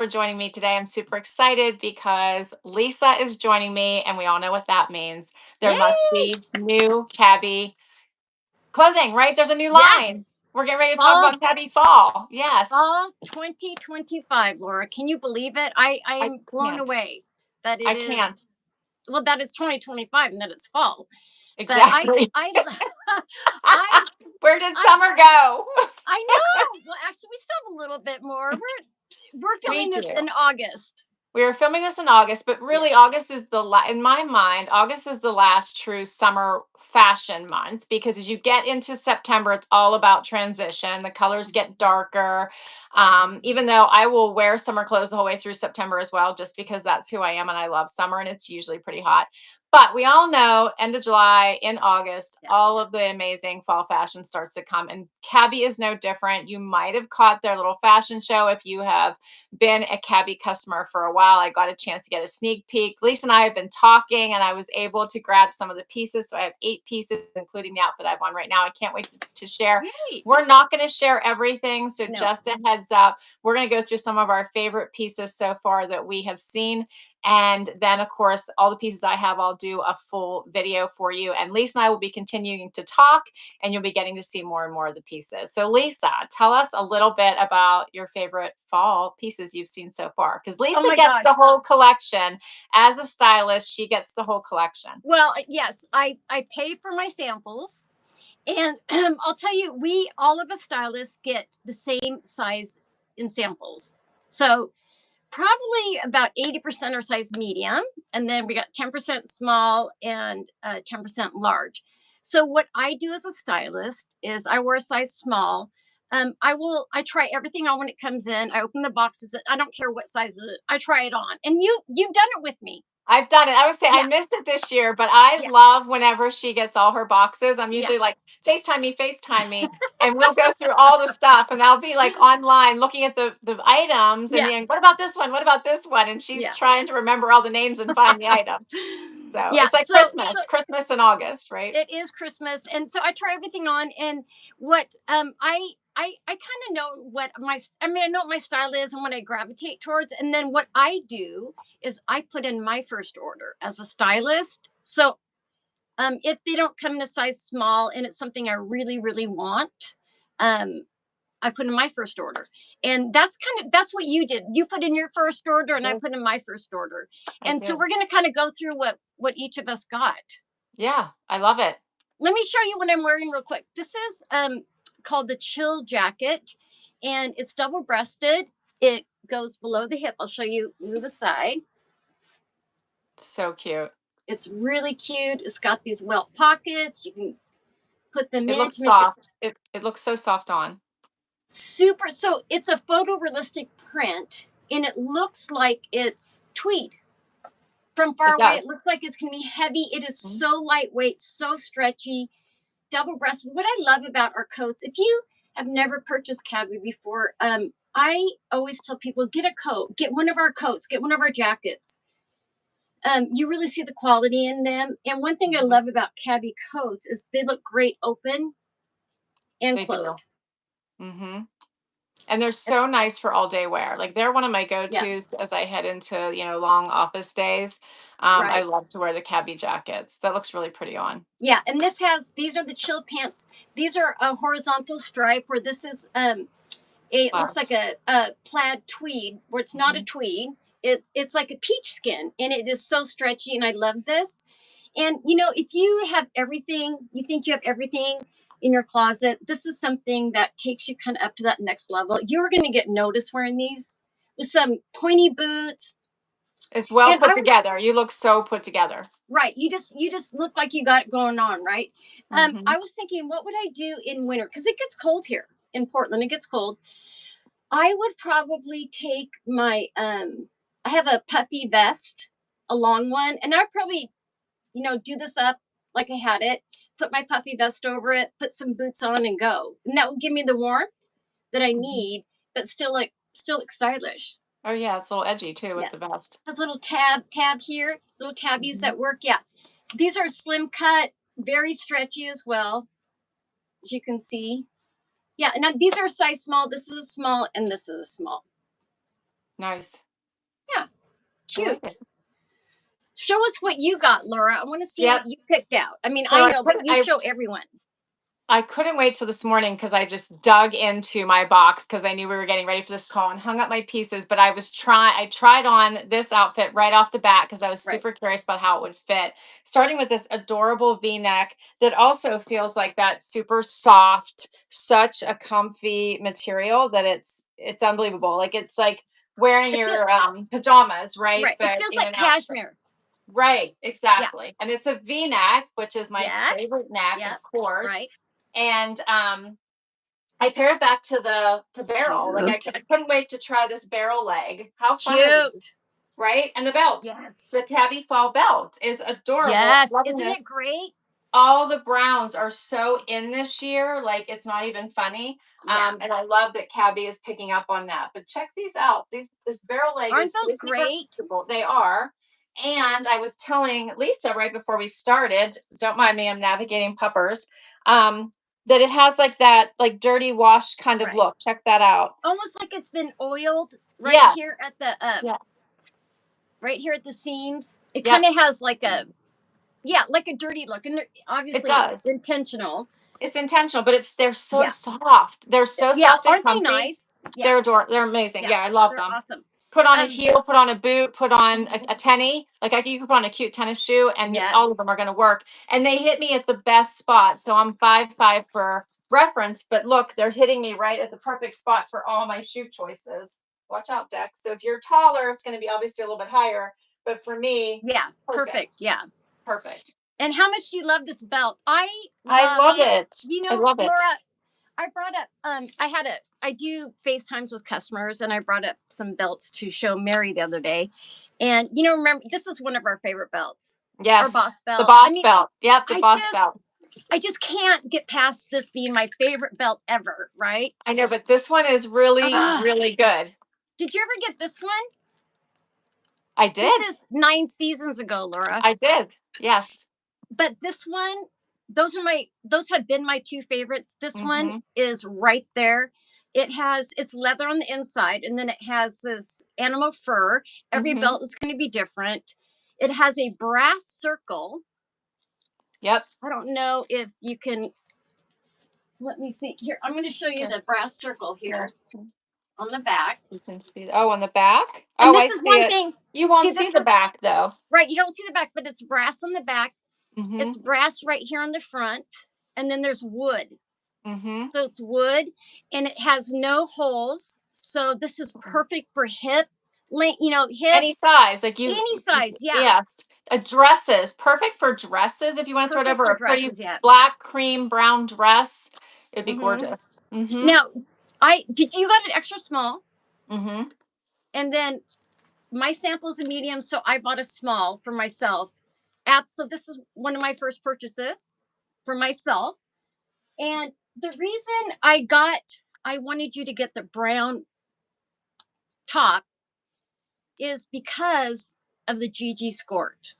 for joining me today. I'm super excited because Lisa is joining me, and we all know what that means. There must Yay! be new CABI clothing, right? There's a new Yeah, line. We're getting ready to talk fall about CABI Fall. Yes, fall 2025, Laura. Can you believe it? I I am blown can't. away that I it can't. is well, that is 2025 and that it's fall. But Exactly. I I Where did I summer go? I know. Well, actually we still have a little bit more. We're We filming this do. in August. We are filming this in August, but Yeah. really August is in my mind, August is the last true summer fashion month because as you get into September, it's all about transition. The colors get darker. Even though I will wear summer clothes the whole way through September as well, just because that's who I am and I love summer and it's usually pretty hot. But we all know end of July, in August, Yeah. all of the amazing fall fashion starts to come. And CABI is no different. You might have caught their little fashion show if you have been a CABI customer for a while. I got a chance to get a sneak peek. Lisa and I have been talking, and I was able to grab some of the pieces. So I have 8 pieces, including the outfit I have on right now. I can't wait to share. Yay. We're not going to share everything. So No. just a heads up, we're going to go through some of our favorite pieces so far that we have seen. And then, of course, all the pieces I have, I'll do a full video for you. And Lisa and I will be continuing to talk, and you'll be getting to see more and more of the pieces. So, Lisa, tell us a little bit about your favorite fall pieces you've seen so far. Because Oh Lisa my gets gosh. the whole collection. As a stylist, she gets the whole collection. Well, yes, I pay for my samples. And I'll tell you, we all of us stylists get the same size in samples. So probably about 80% are size medium, and then we got 10% small and 10% large. So what I do as a stylist is I wear a size small. I try everything on when it comes in. I open the boxes. I don't care what size it is. I try it on, and you've done it with me. I've done it. I would say I Yeah, missed it this year, but I yeah, love whenever she gets all her boxes. I'm yeah, usually like, FaceTime me, and we'll go through all the stuff, and I'll be like online looking at the items, and yeah, then what about this one? What about this one? And she's yeah. trying to remember all the names and find the item. So Yeah. it's like Christmas in August, right? It is Christmas, and so I try everything on. And what I kind of know what I know what my style is and what I gravitate towards. And then what I do is I put in my first order as a stylist. So if they don't come in a size small and it's something I really want, um, I put in my first order. And that's what you did. You put in your first order, and I Yes, put in my first order. I And so did. we're going to kind of go through what each of us got. Yeah, I love it. Let me show you what I'm wearing real quick. This is called the Chill Jacket, and it's double breasted. It goes below the hip. I'll show you. Move aside. So cute. It's really cute. It's got these welt pockets. You can put them It in looks to make it soft. It looks so soft on. super. So it's a photorealistic print, and it looks like it's tweed. From far It away, does. it looks like it's going to be heavy. It is Mhm. so lightweight, so stretchy, double breasted. What I love about our coats, if you have never purchased CABI before, I always tell people get a coat, get one of our coats, get one of our jackets. You really see the quality in them. And one thing I Mhm. love about CABI coats is they look great open and They do. closed. Hmm. And they're so nice for all day wear. Like they're one of my Yeah, go-tos as I head into, long office days. I right. love to wear the CABI jackets. That looks really pretty on. Yeah, and these are the chill pants. These are a horizontal stripe where this is it looks Wow. like a plaid tweed where it's not a Hmm. tweed. It's like a peach skin, and it is so stretchy, and I love this. And if you have everything, you think you have everything in your closet, this is something that takes you kind of up to that next level. You're going to get noticed wearing these with some pointy boots. It's well And put I was together. You look so put together. right. You just look like you got it going on, right? Hmm. I was thinking, what would I do in winter? Because it gets cold here in Portland. It gets cold. I would probably take my I have a puffy vest, a long one, and I'd probably, do this up like I had it, put my puffy vest over it, put some boots on and go. And that would give me the warmth that I Hmm. need, but still look stylish. Oh yeah, it's a little edgy too with Yeah. the vest. A little tab here, little tabbies Hmm. that work. Yeah. These are slim cut, very stretchy as well, as you can see. Yeah, and these are size small. This is a small and this is a small. Nice. Yeah, I like cute. it. Show us what you got, Laura. I want to see Yep. what you picked out. I mean, So I I know, put but you show everyone. I couldn't wait till this morning because I just dug into my box because I knew we were getting ready for this call and hung up my pieces. But I tried on this outfit right off the bat because I was Right. super curious about how it would fit. Starting with this adorable V-neck that also feels like that super soft, such a comfy material that it's unbelievable. Like it's like wearing It feels your pajamas, right? right. It But feels in like an outfit. cashmere. Right, Yeah. exactly. And it's a V-neck, which is my Yes. favorite neck, Yep. of course. Right. And I pair it back to the to barrel. Like Cute. I couldn't wait to try this barrel leg. How fun are these, Cute. right? And the belt, the Yes. CABI Fall belt is adorable. I'm Yes. loving Isn't it this. great? All the browns are so in this year, like it's not even funny. Yeah. And I love that CABI is picking up on that. But check these out. This barrel leg Aren't is so those super great? comfortable. They are. And I was telling Lisa right before we started, don't mind me, I'm navigating puppers, that it has like that like dirty wash kind of Right. look. Check that out. Almost like it's been oiled right here Yes. at the Yeah. right here at the seams. It Yep. kind of has like a like a dirty look, and It obviously it's does. intentional. It's intentional, but they're so Yeah. soft. They're so Yeah. soft and Aren't they comfy. nice? Yeah. They're amazing. Yeah. Yeah, I love They're them. awesome. Put on a Um. heel, put on a boot, put on Mhm. a tenny. Like you could put on a cute tennis shoe, and all of them Yes. are going to work. And they hit me at the best spot. So I'm 5'5" for reference, but look, they're hitting me right at the perfect spot for all my shoe choices. Watch out, Dex. So if you're taller, it's going to be obviously a little bit higher. But for me, Yeah. Perfect. perfect, Yeah. perfect. And how much do you love this belt? I I love. love it. I love it. Laura, I brought up I do FaceTimes with customers, and I brought up some belts to show Mary the other day. And remember, this is one of our favorite belts. Our Yes, boss the belt. I boss mean, belt. Yep, the I boss just belt. I just can't get past this being my favorite belt ever, right? I know, but this one is really, Ugh. really good. Did you ever get this one? I This did. is 9 seasons ago, Laura. I did. Yes. But this one, those have been my two favorites. This one Mm-hmm. is right there. It's leather on the inside, and then it has this animal fur. Every Mm-hmm. belt is going to be different. It has a brass circle. Yep. I don't know if you can, let me see here. I'm going to show you Here. the brass circle Yeah. here on the back. You can see. Oh, on the back. And Oh, I this is see one it. thing. You See, won't see this the is back though. right. You don't see the back, but it's brass on the back. Mm-hmm. It's brass right here on the front. And then there's wood. Mm-hmm. So it's wood, and it has no holes. So this is perfect for hip length, Any hips, size, like any size. Yeah. yes. Dresses, perfect for dresses. If you want to throw it Perfect over for a pretty dresses. Yeah. black, cream, brown dress, it'd be hmm gorgeous. Mm-hmm. Now, you got an extra small, Mm-hmm. and then my sample's a medium, so I bought a small for myself. So this is one of my first purchases for myself. And the reason I wanted you to get the brown top is because of the GG skirt.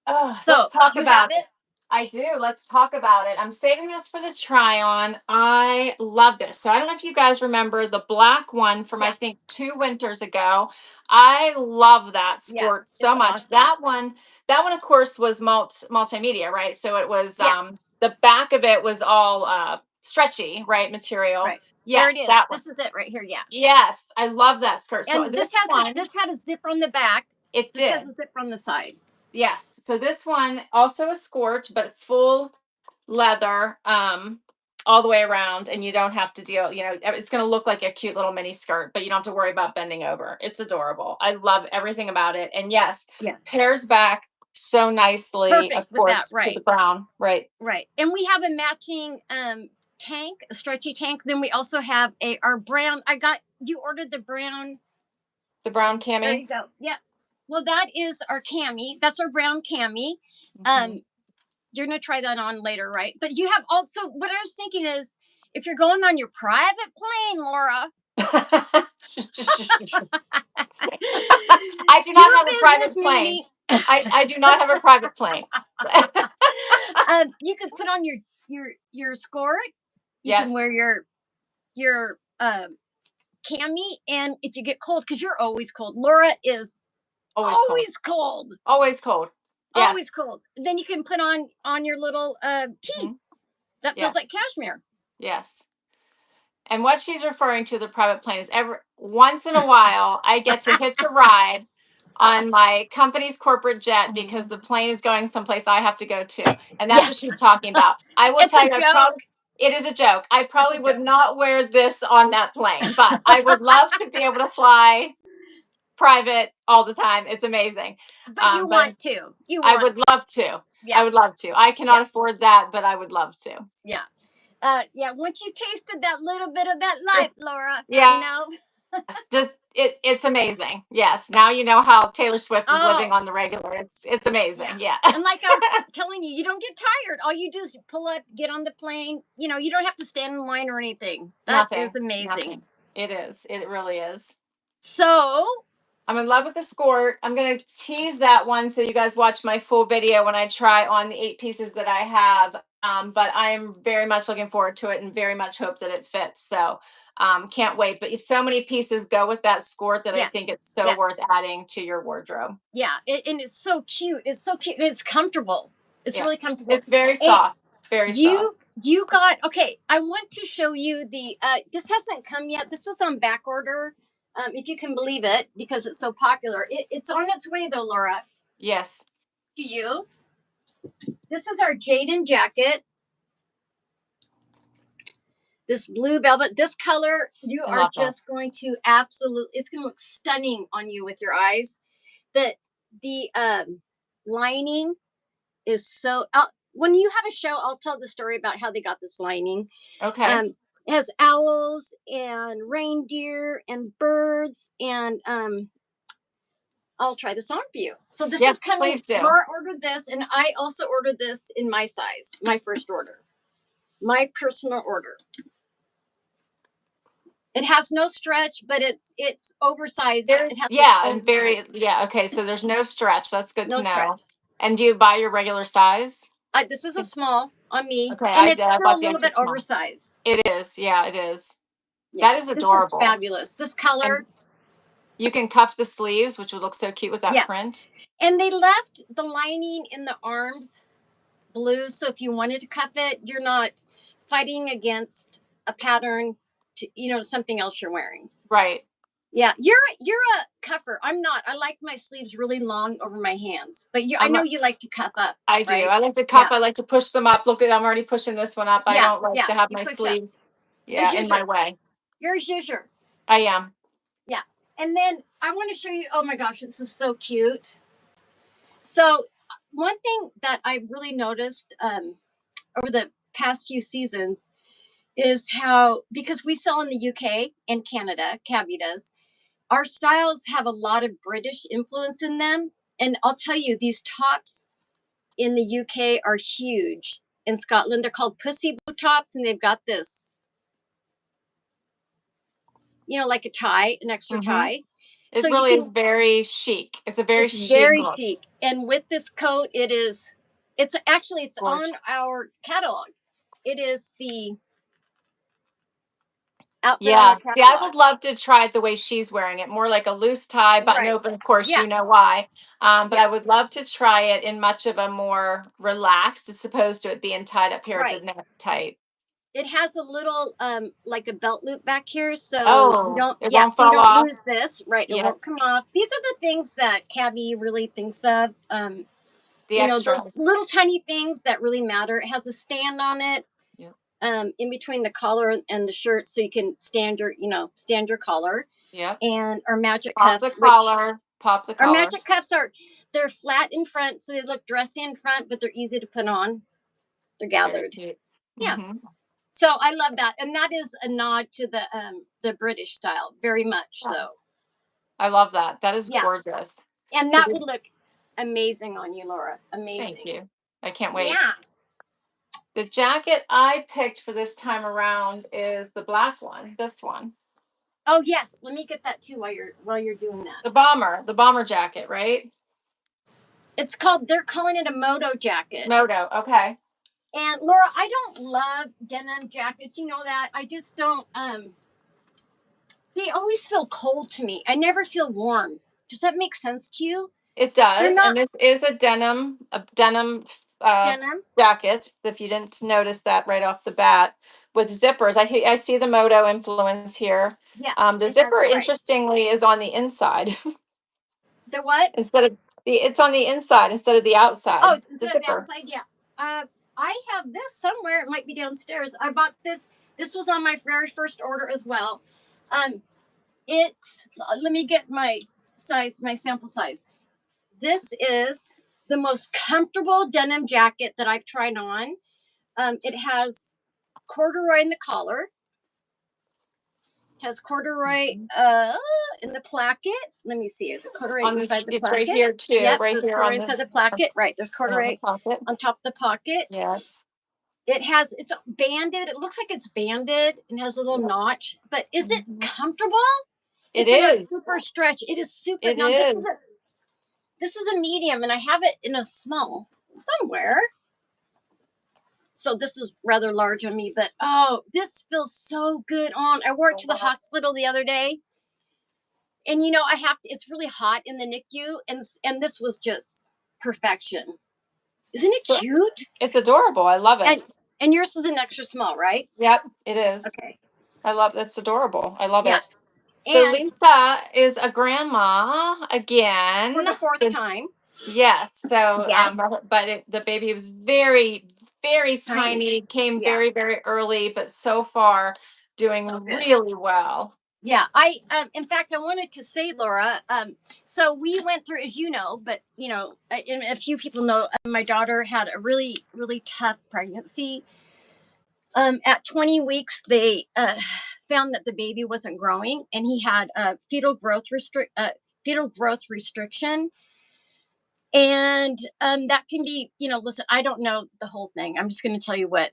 Oh, let's So talk you have about it. it. I do. Let's talk about it. I'm saving this for the try on. I love this. So I don't know if you guys remember the black one from I Yeah. think 2 winters ago. I love that Yeah. skirt so It's much. awesome. That one of course was multimedia, right? So it was Yes. the back of it was all stretchy, right? Material. Right. There it Yes, is. that one. This is it right here. Yeah. Yes, I love that skirt. So And this one, this had a zipper on the back. it This has did. a zipper on the side. Yes. So this one also a scorch, but full leather, all the way around, and you don't have to deal. It's going to look like a cute little mini skirt, but you don't have to worry about bending over. It's adorable. I love everything about it, and yes, Yeah. pairs back so nicely, of Perfect with that. course, to the Right. brown. Right. Right. And we have a matching tank, a stretchy tank. Then we also have our brown. You ordered the brown. The brown There cami. you go. Yep. Well, that is our cami. That's our brown cami. Mhm. You're gonna try that on later, right? But you have also, what I was thinking is, if you're going on your private plane, Laura, I do do not a have a business private plane. meeting. I do not have a private plane. You could put on your skirt. You can Yes. wear your cami, and if you get cold, because you're always cold. Laura is Always cold. always cold. Always cold. Yes. Always cold. Then you can put on your little tee that feels Yes. like cashmere. Yes. And what she's referring to, the private plane, is every once in a while I get to hitch a ride on my company's corporate jet because the plane is going someplace I have to go to. And that's Yeah. what she's talking about. I will It's tell a you, I joke. probably, it is a joke. I probably would joke. not wear this on that plane, but I would love to be able to fly private all the time. It's amazing. But you want to. You I want would to. love to. Yeah. I would love to. I cannot afford that, but I would love to. Yeah. Yeah. Once you tasted that little bit of that life, Laura, Yeah. you know. Just it's amazing. Yes. Now you know how Taylor Swift is living Oh. on the regular. It's amazing. Yeah. And like I was telling you, you don't get tired. All you do is pull up, get on the plane. You know, you don't have to stand in line or anything. That is amazing. Nothing. It is. It really is. So I'm in love with the skirt. I'm going to tease that one so you guys watch my full video when I try on the 8 pieces that I have. But I am very much looking forward to it and very much hope that it fits. So can't wait. But so many pieces go with that skirt that I think it's so worth adding to your wardrobe. Yeah, and it's so cute. It's so cute. And it's comfortable. It's really comfortable. It's very soft. Very soft. You got okay. I want to show you the. This hasn't come yet. This was on back order. If you can believe it, because it's so popular. It's on its way though, Laura. Yes. To you. This is our Jaden Jacket. This blue velvet, this color, you are just going to absolutely, it's going to look stunning on you with your eyes. The lining is so, when you have a show, I'll tell the story about how they got this lining. Okay. It has owls and reindeer and birds, and I'll try this on for you. So this is coming. Please do. Laura ordered this, and I also ordered this in my size, my first order, my personal order. It has no stretch, but it's oversized. And very okay. So there's no stretch. That's good to know. Stretch. And do you buy your regular size? This is a small on me, okay, and it's still a little bit oversized. It is, yeah, it is. Yeah, that is adorable. This is fabulous. This color. And you can cuff the sleeves, which would look so cute with that print. And they left the lining in the arms blue, so if you wanted to cuff it, you're not fighting against a pattern to, you know, something else you're wearing. Right. Yeah, you're a cuffer. I'm not. I like my sleeves really long over my hands, but I know you like to cuff up. I do. I like to cuff. I like to push them up. Look at, I'm already pushing this one up. I don't like to have my sleeves in my way. You're a zhuzher. I am. Yeah. And then I want to show you, oh my gosh, this is so cute. So one thing that I really noticed over the past few seasons is how, because we sell in the UK and Canada, CABI does, our styles have a lot of British influence in them. And I'll tell you, these tops in the UK are huge. In Scotland, they're called pussy bow tops, and they've got this, you know, like a tie, an extra tie. It really is very chic. It's a very chic look. Chic. And with this coat, it's on our catalog. It is the outfit on the catalog. See, I would love to try it the way she's wearing it, more like a loose tie, button open. Of course, you know why. But I would love to try it in much of a more relaxed, as opposed to it being tied up here at the neck tight. It has a little like a belt loop back here, so you don't fall off. Lose this. Right, it won't come off. These are the things that CABI really thinks of. The extras. Those little tiny things that really matter. It has a stand on it. In between the collar and the shirt, so you can stand your collar. Yeah. And our magic cuffs. Pop the collar. Our magic cuffs they're flat in front, so they look dressy in front, but they're easy to put on. They're gathered. Yeah. So I love that, and that is a nod to the British style, very much so. I love that. That is gorgeous. And that would look amazing on you, Laura. Amazing. Thank you. I can't wait. Yeah. The jacket I picked for this time around is the black one. This one. Oh yes, let me get that too while you're doing that. The bomber jacket, right? They're calling it a moto jacket. Moto, okay. And Laura, I don't love denim jackets. You know that. I just don't. they always feel cold to me. I never feel warm. Does that make sense to you? It They're does, not and this is a denim uh, denim. jacket. If you didn't notice that right off the bat, with zippers. I see the moto influence here. Yeah, The it has zipper, the right. interestingly, is on the inside The what? instead of it's on the inside instead of the Oh, outside. The instead of the zipper. outside, yeah. I have this somewhere. It might be downstairs. I bought this. This was on my very first order as well. Um, it. Let me get my size, my sample size. This is the most comfortable denim jacket that I've tried on. It has corduroy in the collar. Has corduroy Mhm. in the placket. Let me see. Is it corduroy On this, inside the it's right placket? here too, Yep, right there's here corduroy on inside the placket. Right, there's on the corduroy pocket. on top of the pocket. Yes. It's banded. It looks like it's banded and has a little Yep. notch. But is it Mhm. comfortable? It It's in a is. super stretch. It is super. It Now is. this is a medium, and I have it in a small somewhere. So this is rather large on me, but oh, this feels so good on. I wore it Oh, to the wow. hospital the other day, and I have to. It's really hot in the NICU, and this was just perfection. Isn't it So cute? it's adorable. I love it. And and yours is an extra small, right? Yep, it is. Okay. I love It's adorable. I love Yeah. it. So And Lisa is a grandma for again. the fourth The- time, Yes. So, yes, the baby was very, very tiny. tiny. Came Yeah. very, very early, but so far doing So good. really well. Yeah, I in fact I wanted to say, Laura. So we went through, as you know, but and a few people know, my daughter had a really really tough pregnancy. At 20 weeks, they found that the baby wasn't growing, and he had fetal growth restriction. And that can be, listen, I don't know the whole thing. I'm just going to tell you what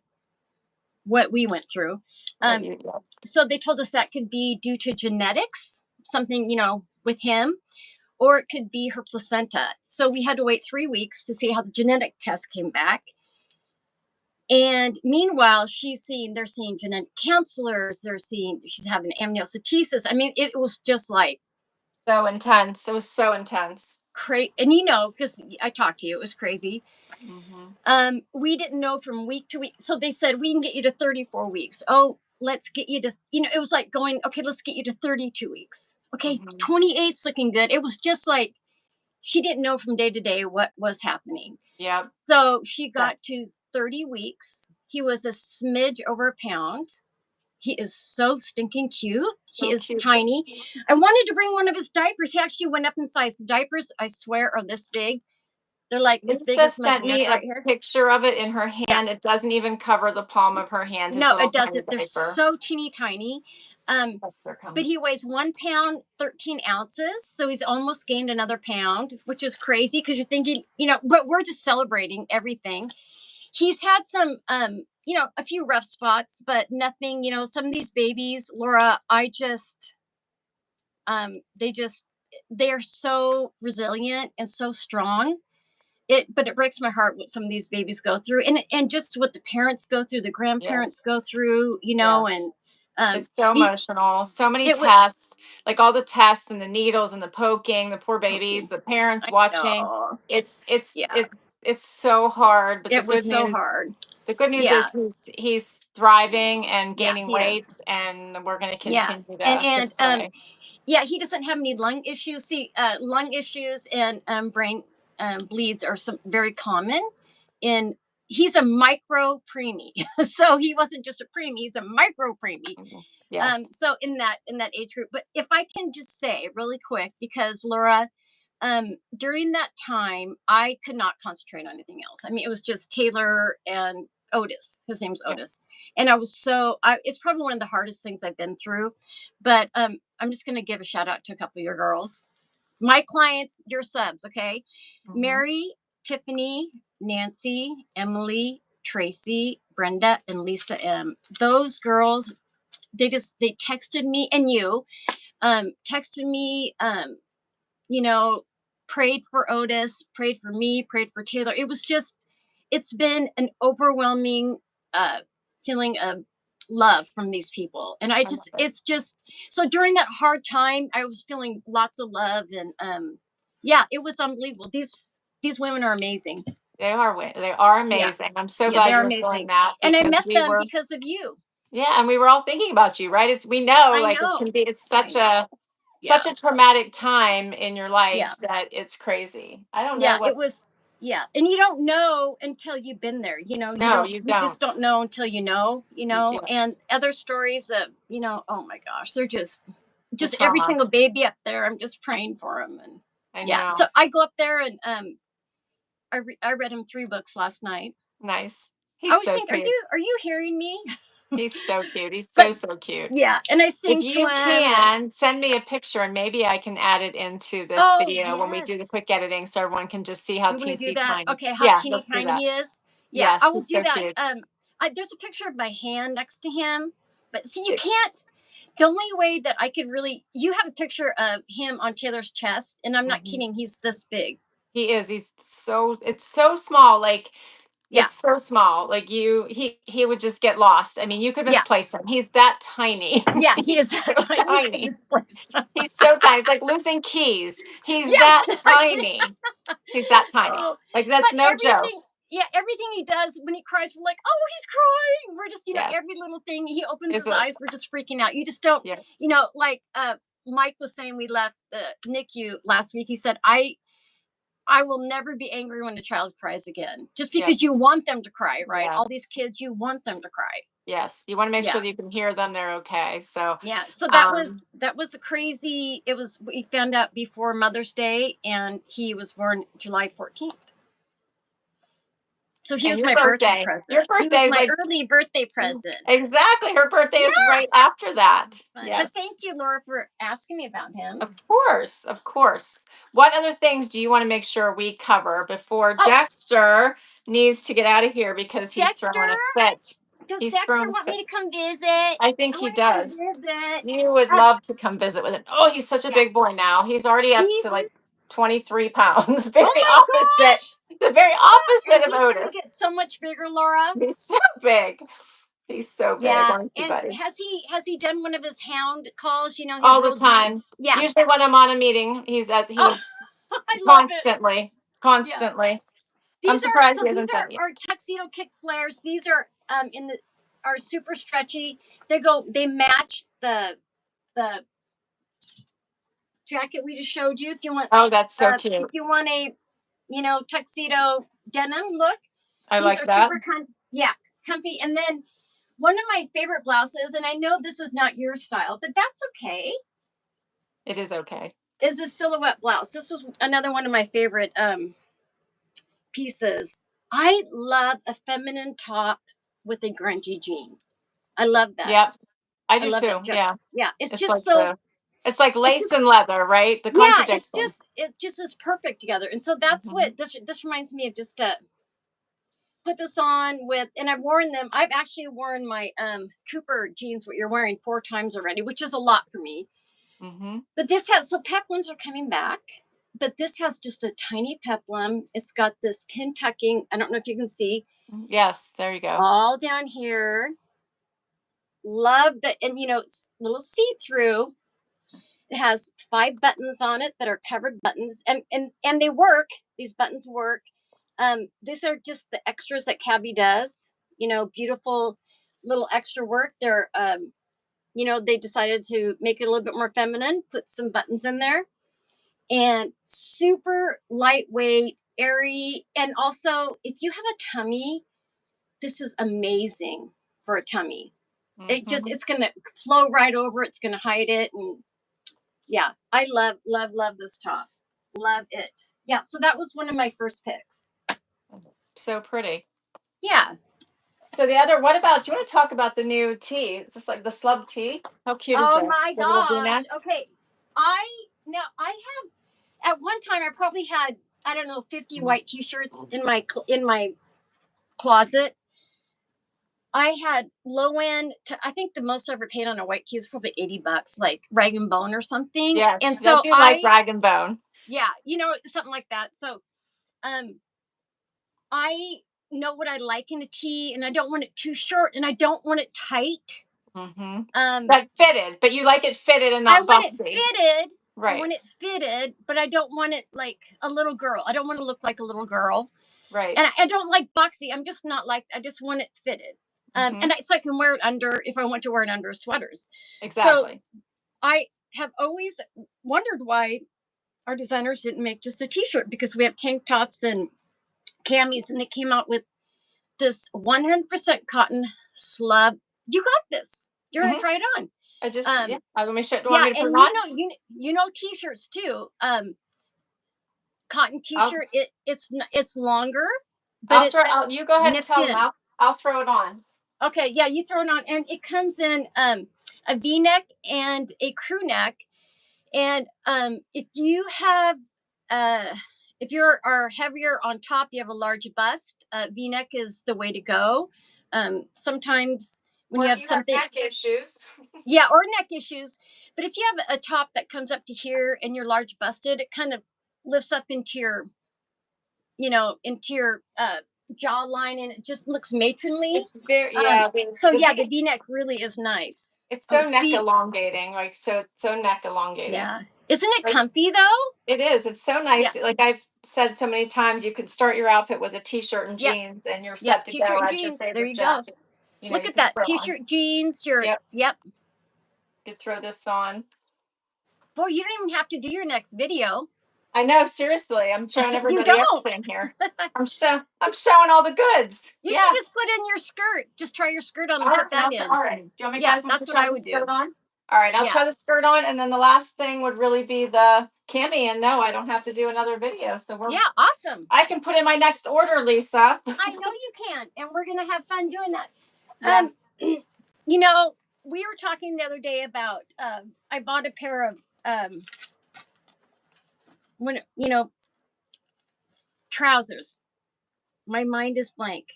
we went through. What Um, you yeah. so they told us that could be due to genetics, something, with him, or it could be her placenta. So we had to wait 3 weeks to see how the genetic test came back. And meanwhile, they're seeing genetic counselors, she's having amniocentesis. I mean, it was just like So intense. It was so intense. crazy. And because I talked to you, it was crazy. Hmm. We didn't know from week to week. So they said, we can get you to 34 weeks. Oh, let's get you to, it was like going, okay, let's get you to 32 weeks. Okay, Hmm. 28's looking good. It was just like she didn't know from day to day what was happening. Yep. So she got Yes. to 30 weeks. He was a smidge over a pound. He is so stinking cute. He So is cute. tiny. I wanted to bring one of his diapers. He actually went up in size. The diapers, I swear, are this big. They're like as big Lisa as my sent hand me right a here. picture of it in her Yeah. hand. It doesn't even cover the palm of her hand, his No, little it tiny doesn't. They're diaper. so teeny tiny. That's their But come. he weighs 1 pound, 13 ounces. So he's almost gained another pound, which is crazy because you're thinking, but we're just celebrating everything. He's had some, a few rough spots, but nothing, some of these babies, Laura, they just, they're so resilient and so strong. But it breaks my heart what some of these babies go through, and just what the parents go through, the grandparents Yes. go through, Yes. and It's so you, emotional. So many it would. tests, like all the tests and the needles and the poking, the poor babies, Okay, the parents I watching. know. It's it's Yeah, it's it's so hard, but it was so hard. the good news Yeah, is he's thriving and yeah, gaining he is. weight, and we're going to Yeah, continue and to and pray. yeah, he doesn't have any lung issues. See, lung issues and brain bleeds are some very common. In He's a micro preemie, so he wasn't just a preemie; he's a micro preemie. Mhm. Yes. So in that age group. But if I can just say really quick, because Laura, during that time, I could not concentrate on anything else. I mean, it was just Taylor and Otis. His name's Yeah. Otis, and it's probably one of the hardest things I've been through. But I'm just going to give a shout out to a couple of your girls, my clients, your subs. Okay, Hmm. Mary, Tiffany, Nancy, Emily, Tracy, Brenda, and Lisa M. Those girls, they texted me, and you texted me, you know, prayed for Otis, prayed for me, prayed for Taylor. It's been an overwhelming feeling of love from these people. And I love it. it's just, so during that hard time, I was feeling lots of love. And yeah, it was unbelievable. These women are amazing. They are Yeah. amazing. I'm so Yeah, they glad are you're feeling amazing. that And I because met we them were, because of you. yeah, and we were all thinking about you, right? It's we know I like it can know. be it's I know. such Yeah. a traumatic time in your Yeah. life that it's crazy. I don't know Yeah, what it was, yeah. And you don't know until you've been there. no, you You just don't. don't know until Yeah, and other stories of, oh my gosh, they're the just every trauma. single baby up there. I'm just praying for them. And I yeah. So know. I go up there and I read him 3 books last night. Nice. I He's always so think, cute. are you hearing me? He's so cute. He's But so cute. yeah, and I If sing to you him. And can send me a picture and maybe I can add it into this oh video when we do the quick yes. editing so everyone can just see how You want to do teensy that? tiny. Okay, how Yeah, teeny let's do tiny that. he is. Yeah, I Yes, will he's do so that. cute. There's a picture of my hand next to him, but see, you It's, can't. The only way that I could really, you have a picture of him on Taylor's chest, and I'm not mhm. kidding. He's this big. He is. He's so it's so small. Like Yeah, it's so small. Like he would just get lost. I mean, you could yeah, misplace him. He's that tiny. yeah. He He's is so that tiny. You could tiny. misplace him. He's so tiny. It's like losing keys. He's Yeah, that just like tiny. He's that tiny. oh, Like that's but no joke. everything. Yeah, everything he does when he cries, we're like, oh, he's crying. We're just, Yes. every little thing he opens Is his it? eyes, we're just freaking out. You just don't, Yeah. like Mike was saying, we left the NICU last week. He said, I will never be angry when a child cries again. Just Yep. because you want them to cry, right? Yeah. All these kids, you want them to cry. Yes. You want to make Yeah. sure that you can hear them. They're okay. So, Yeah. So um, that was a crazy. It was, we found out before Mother's Day, and he was born July 14th. So he and was my birthday your present. He birthday was is my like early birthday present. exactly. Her birthday Yeah. is right after that. Fun. But Yes. thank you, Laura, for asking me about him. Of course. Of course. What other things do you want to make sure we cover before Oh, Dexter needs to get out of here because he's Dexter. throwing a fit? Does He's Dexter throwing a want me fit. to come visit? I I think he want to come does. visit. You would Um, love to come visit with him. Oh, he's such a yeah. big boy now. He's already up to He's, like 23 pounds. oh Very my opposite. gosh. The very Yeah. And opposite of he's going to get Otis. so much bigger, Laura. He's so big. He's so big, Yeah. aren't you, And buddy? has he done one of his hound calls? His All the real deep. time. Yeah. Usually when I'm on a meeting, Oh, he's I love it. constantly, Yeah. constantly. I'm surprised he hasn't done it yet. Our tuxedo kick flares. These are in the are super stretchy. They match the jacket we just showed you. Oh, that's so If cute. you want a tuxedo denim look, I these like are that. super yeah, comfy. And then one of my favorite blouses, and I know this is not your style, but that's okay, It is okay. is a silhouette blouse. This was another one of my favorite pieces. I love a feminine top with a grungy jean. I love that. Yep. I I do love that. too. Yeah. Yeah, It's like the it's like it's lace just and leather, right? The yeah, contradiction. it just is perfect together. And so that's Hmm. what this reminds me of. Just put this on with, and I've worn them. I've actually worn my Cooper jeans, what you're wearing, 4 times already, which is a lot for me. Hmm. But this has, so peplums are coming back, but this has just a tiny peplum. It's got this pin tucking. I don't know if you can see Yes, there you go. all down here. Love that, and it's a little see through. It has 5 buttons on it that are covered buttons, and they work. These buttons work. These are just the extras that CABI does. Beautiful little extra work. They decided to make it a little bit more feminine, put some buttons in there, and super lightweight, airy. And also, if you have a tummy, this is amazing for a tummy. Hmm. It's gonna flow right over. It's gonna hide it, and yeah, I love, love, love this top. Love it. Yeah, so that was one of my first picks. So pretty. Yeah. So the other, what about, do you want to talk about the new tee? It's just like the slub tee. How cute is Oh that? my The little gosh. V-neck. Okay. I have, at one time I probably had, I don't know, 50 white t-shirts in my closet. I had low end I think the most I ever paid on a white tee was probably $80, like Rag and Bone or something. Yes, And I so do like rag and bone. yeah, something like that. So um I know what I like in a tee, and I don't want it too short, and I don't want it tight. Mm-hmm. Um, Like fitted, but you like it fitted and I not want it boxy. fitted. I Right. want it fitted, but I don't want it like a little girl. I don't want to look like a little girl. Right. And I don't like boxy. I'm just not like, I just want it fitted. Mm-hmm. So I can wear it under, if I want to wear it under sweaters. So Exactly. I have always wondered why our designers didn't make just a t-shirt, because we have tank tops and camis, and they came out with this 100% cotton slub. You got this. You're gonna Mm-hmm. try it on. I just Um, Let me show. Do you want yeah, me to put and it on? you know t-shirts too. Cotton I'll t-shirt. It's longer, but I'll throw. it's You go ahead and nipped tell them. in. I'll throw it on. Okay, yeah, you throw it on, and it comes in a V-neck and a crew neck. And if you have if you're are heavier on top, you have a large bust, V-neck is the way to go. Sometimes when Or you if have you have something, neck issues. yeah, or neck issues. But if you have a top that comes up to here and you're large busted, it kind of lifts up into your, into your jawline, and it just looks matronly. It's very Um, so the yeah, the V. V-neck really is nice. It's Oh, so neck see, elongating, like so neck elongating. yeah, isn't it Like, comfy though? it is. It's so Yeah, nice. Like I've said so many times, you could start your outfit with a t-shirt and yep, jeans, and you're yep. set to T-shirt go. and Add your jeans. There favorite you go. jacket. Look You at could that throw on. t-shirt, jeans, shirt. Yep. Yep. You could throw this on. Boy, you don't even have to do your next video. I know. Seriously, I'm showing You everybody don't. everything here. I'm showing all the goods. You should Yeah. just put in your skirt. Just try your skirt on All and right. put that in. All right. Do you want me Yeah, guys want to that's what try I the would do. skirt on? All right. I'll Yeah. try the skirt on, and then the last thing would really be the cami. And no, I don't have to do another video. So Yeah, awesome. I can put in my next order, Lisa. I know you can, and we're gonna have fun doing that. Yes. You know, we were talking the other day about I bought a pair of when trousers. My mind is blank.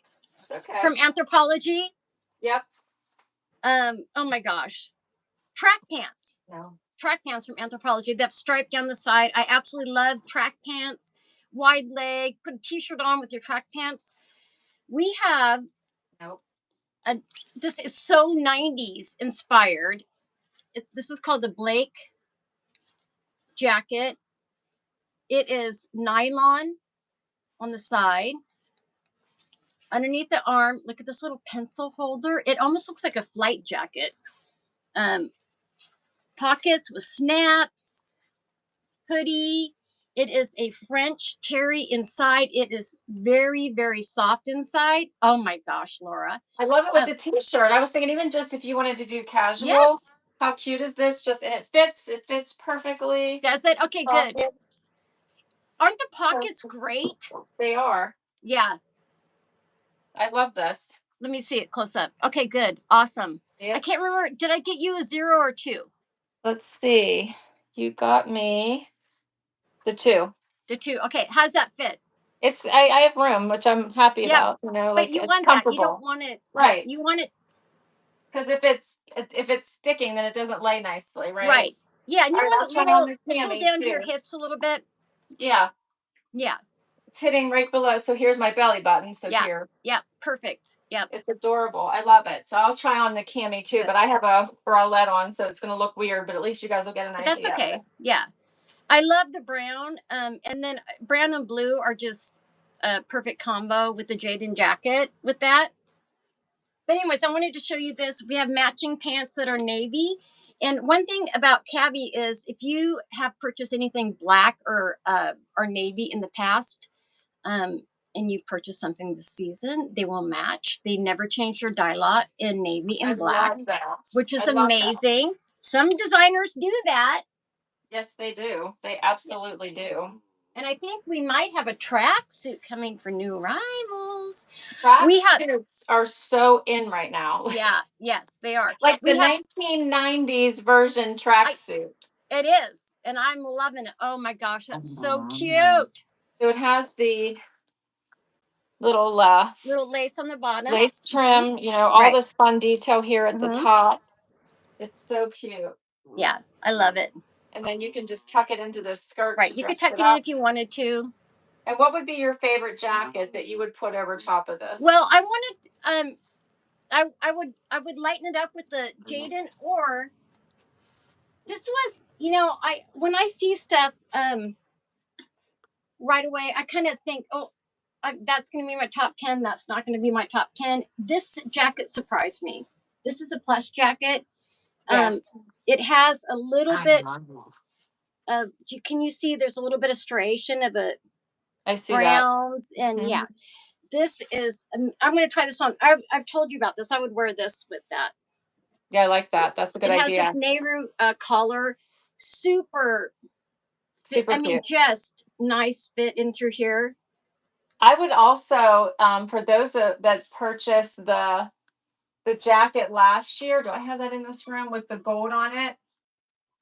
Okay. From Anthropology. Yep. Oh my gosh. Track pants. No. Track pants from Anthropology. They have striped down the side. I absolutely love track pants. Wide leg. Put a t-shirt on with your track pants. We have Nope. this is so 90s inspired. This is called the Blake jacket. It is nylon on the side. Underneath the arm, look at this little pencil holder. It almost looks like a flight jacket. Pockets with snaps, hoodie. It is a French terry inside. It is very, very soft inside. Oh my gosh, Laura. I love it with the t-shirt. I was thinking even just if you wanted to do casual, Yes. how cute is this? Just and it fits. It fits perfectly. Does it? Okay, good. Pockets. Aren't the pockets great? They are. Yeah. I love this. Let me see it close up. Okay, good. Awesome. Yeah. I can't remember. Did I get you a 0 or 2? Let's see. You got me the 2. The 2. Okay, how's that fit? I have room, which I'm happy Yeah, about. but Like you it's want that. You don't comfortable. want it. Yeah, Right. you want it. Because if it's sticking, then it doesn't lay nicely, right? Right. Yeah, and you All right, want I'll it try on little, the pull cami down to your too. hips a little bit. Yeah, Yeah. it's hitting right below. So here's my belly button. So Yeah. here, Yeah. Perfect. Yep. it's adorable. I love it. So I'll try on the cami too. Good. But I have a bralette on, so it's going to look weird. But at least you guys will get an But that's idea of okay. it. Yeah. I love the brown. And then brown and blue are just a perfect combo with the Jaden jacket with that. But anyways, I wanted to show you this. We have matching pants that are navy. And one thing about CABI is if you have purchased anything black or navy in the past, and you purchase something this season, they will match. They never change their dye lot in navy and black, Love that. which is I love that. amazing. Some designers do that. Yes, they do. They absolutely do. And I think we might have a tracksuit coming for new arrivals. Track suits are so in right now. Yeah, yes, they are. Like the 1990s version tracksuit. It is. And I'm loving it. Oh my gosh, that's so cute. So it has the little lace on the bottom. lace trim, all this fun detail here at the top. It's so cute. Yeah, I love it. And then you can just tuck it into the skirt. Right, you could tuck it in if you wanted to. And what would be your favorite jacket that you would put over top of this? Well, I wanted I would lighten it up with the Jaden, or this was, I when I see stuff right away, I kind of think, oh, that's going to be my top 10. That's not going to be my top 10. This jacket surprised me. This is a plush jacket. Yes. It has a little bit of, can you see there's a little bit of striation of a I see that. browns, and yeah, Mhm. this is, I'm going to try this on. I've told you about this. I would wear this with that. Yeah, I like that. That's a good It has this idea. Nehru collar, super fit. Super I mean, cute. just nice fit in through here. I would also, for those that purchased the jacket last year, do I have that in this room with the gold on it?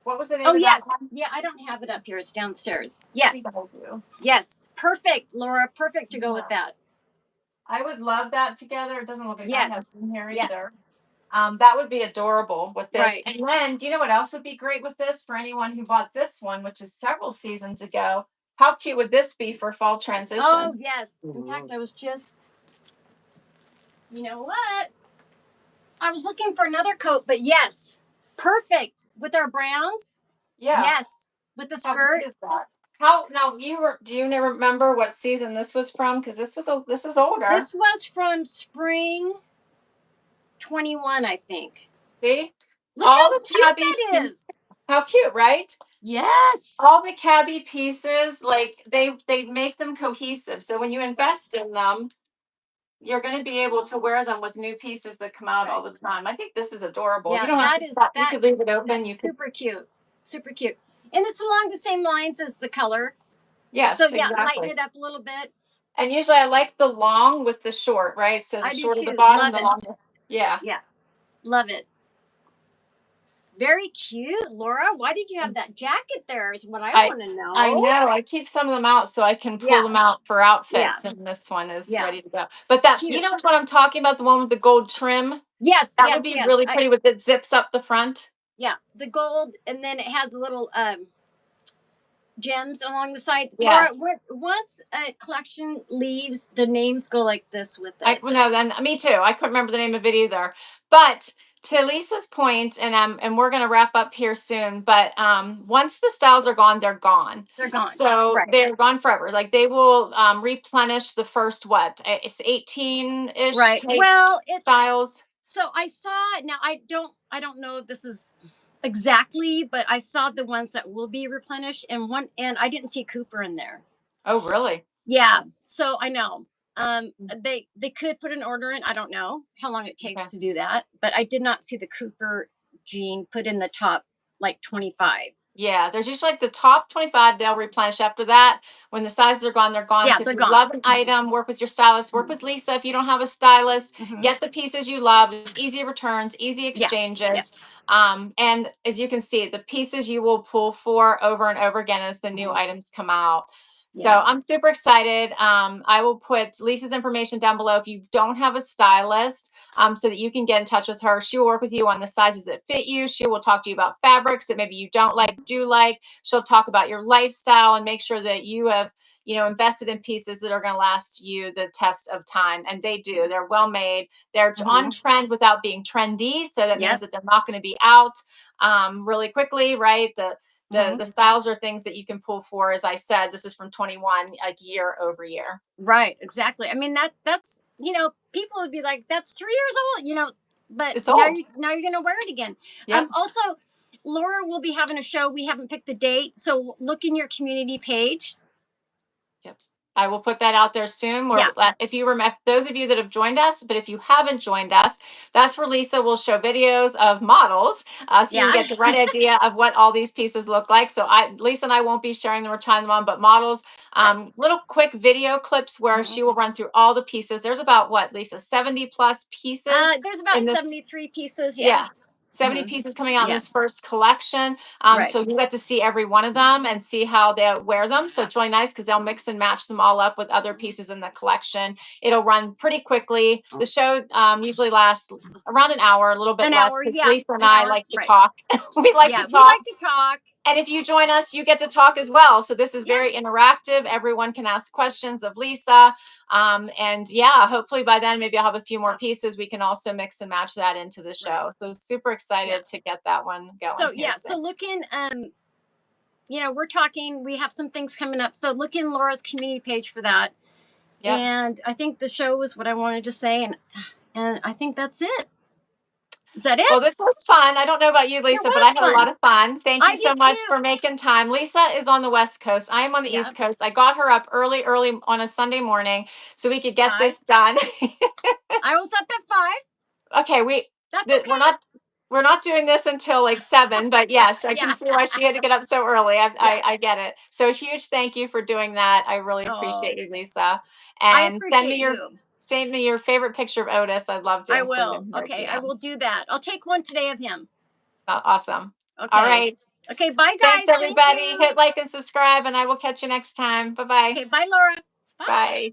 What was the name Oh of that yes, one? yeah. I don't have it up here. It's downstairs. I think Yes, I do. yes. Perfect, Laura. Perfect to go with Yeah. that. I would love that together. It doesn't look like I have Yes, in here either. yes. That would be adorable with this. Right. And then, do you know what else would be great with this for anyone who bought this one, which is several seasons ago? How cute would this be for fall Oh transition? yes. In fact, I was just, you know what? I was looking for another coat, but yes, perfect with our browns. Yeah. Yes, with the How cute skirt. is that? How now do you remember what season this was from? Because this is older. This was from spring 21, I think. See? Look All how the cute tabby that pieces. is. How cute, right? Yes. All the CABI pieces, like they make them cohesive. So when you invest in them, you're going to be able to wear them with new pieces that come out all Right. the time. I think this is adorable. You Yeah, don't have that to is stop. You could leave it open. that's You could, super cute. Super cute. And it's along the same lines as the color. So yes, yeah, lighten exactly. it up a little bit. And usually I like the long with the short, right? So the I do short of the too. bottom, Love the it. longer. Yeah. Yeah. Love it. Very cute, Laura. Why did you have that jacket there? Is what I I want to I know. know. I keep some of them out so I can pull Yeah. them out for Yeah. outfits, and this one is Yeah. ready to go. But that, you Cute. know what I'm talking about, the one with the gold trim? Yes, That would yes, be yes. really pretty with it zips up the front. Yeah, the gold, and then it has little gems along the side. Laura, Yes. once a collection leaves, the names go like this with I it. well, no, then me too. I couldn't remember the name of it either. But to Lisa's point, and we're gonna wrap up here soon, but once the styles are gone, they're gone. They're gone. So Right. they're gone forever. Like they will replenish the first what? It's 18-ish Right. type Well, it's styles. so I saw now I don't know if this is exactly, but I saw the ones that will be replenished, and one, and I didn't see Cooper in there. Oh, really? Yeah, so I know. They could put an order in. I don't know how long it Okay. takes to do that, but I did not see the Cooper jean put in the top like 25. Yeah, there's usually like the top 25, they'll replenish after that. When the sizes are gone, they're gone. Yeah, So if they're you gone. love an item, work with your stylist, work with Lisa. If you don't have a stylist, Hmm. get the pieces you love. There's easy returns, easy Yeah, yeah. exchanges. And as you can see, the pieces you will pull for over and over again as the new Hmm. items come out. So Yeah. I'm super excited. I will put Lisa's information down below if you don't have a stylist, so that you can get in touch with her. She will work with you on the sizes that fit you. She will talk to you about fabrics that maybe you don't like, do like. She'll talk about your lifestyle and make sure that you have, invested in pieces that are going to last you the test of time. And they do. They're well made. They're on Hmm. trend without being trendy. So that means Yep. that they're not going to be out really quickly, right? The Hmm. the styles are things that you can pull for. As I said, this is from 21, like year over year. Right. Exactly. I mean that's people would be like, that's 3 years old, but It's old. now you're gonna wear it again. Yep. Also, Laura will be having a show. We haven't picked the date, so look in your community page. Yep. I will put that out there soon. Yeah. If you remember, those of you that have joined us, but if you haven't joined us, that's where Lisa will show videos of models, so you can Yeah. get the right idea of what all these pieces look like. So Lisa and I won't be sharing them or trying them on, but models, Right. little quick video clips where Hmm. she will run through all the pieces. There's about what, Lisa, 70 plus pieces There's about in this. 73 pieces. Yeah. Yeah. 70 Hmm. pieces coming out in Yeah. this first collection. Right. So you get to see every one of them and see how they wear them. So it's really nice because they'll mix and match them all up with other pieces in the collection. It'll run pretty quickly. The show usually lasts around an hour, a little bit An less, hour. because Yeah. Lisa and An I hour. like to Right. talk. We like Yeah. to We talk. like to talk. And if you join us, you get to talk as well. So this is very Yes. interactive. Everyone can ask questions of Lisa. And yeah, hopefully by then, maybe I'll have a few more pieces. We can also mix and match that into the Right. show. So super Yeah. excited to get that one going So here yeah. today. So look in. We're talking. We have some things coming up. So look in Laura's community page for that. Yep. And I think the show is what I wanted to say, and I think that's it. Is that Well, it? this was fun. I don't know about you, It Lisa, but I was had a lot fun. of fun. Thank you I so did much too. for making time. Lisa is on the West Coast. I am on the Yeah. East Coast. I got her up early, early on a Sunday morning so we could get 5. this done. I was up at 5. Okay, That's we're okay. not doing this until like 7, but yes, I can Yeah. see why she had to get up so early. Yeah. I get it. So huge thank you for doing that. I really Oh, appreciate you, Lisa. I And appreciate you. send me your favorite picture of Otis. I'd love to I include will. him here at Okay, the I end. will do that. I'll take one today of him. Awesome. All Okay. right. Okay, bye Thanks, guys. Thank everybody. you. Hit like and subscribe, and I will catch you next time. Bye-bye. Okay, bye Laura. Bye. Bye.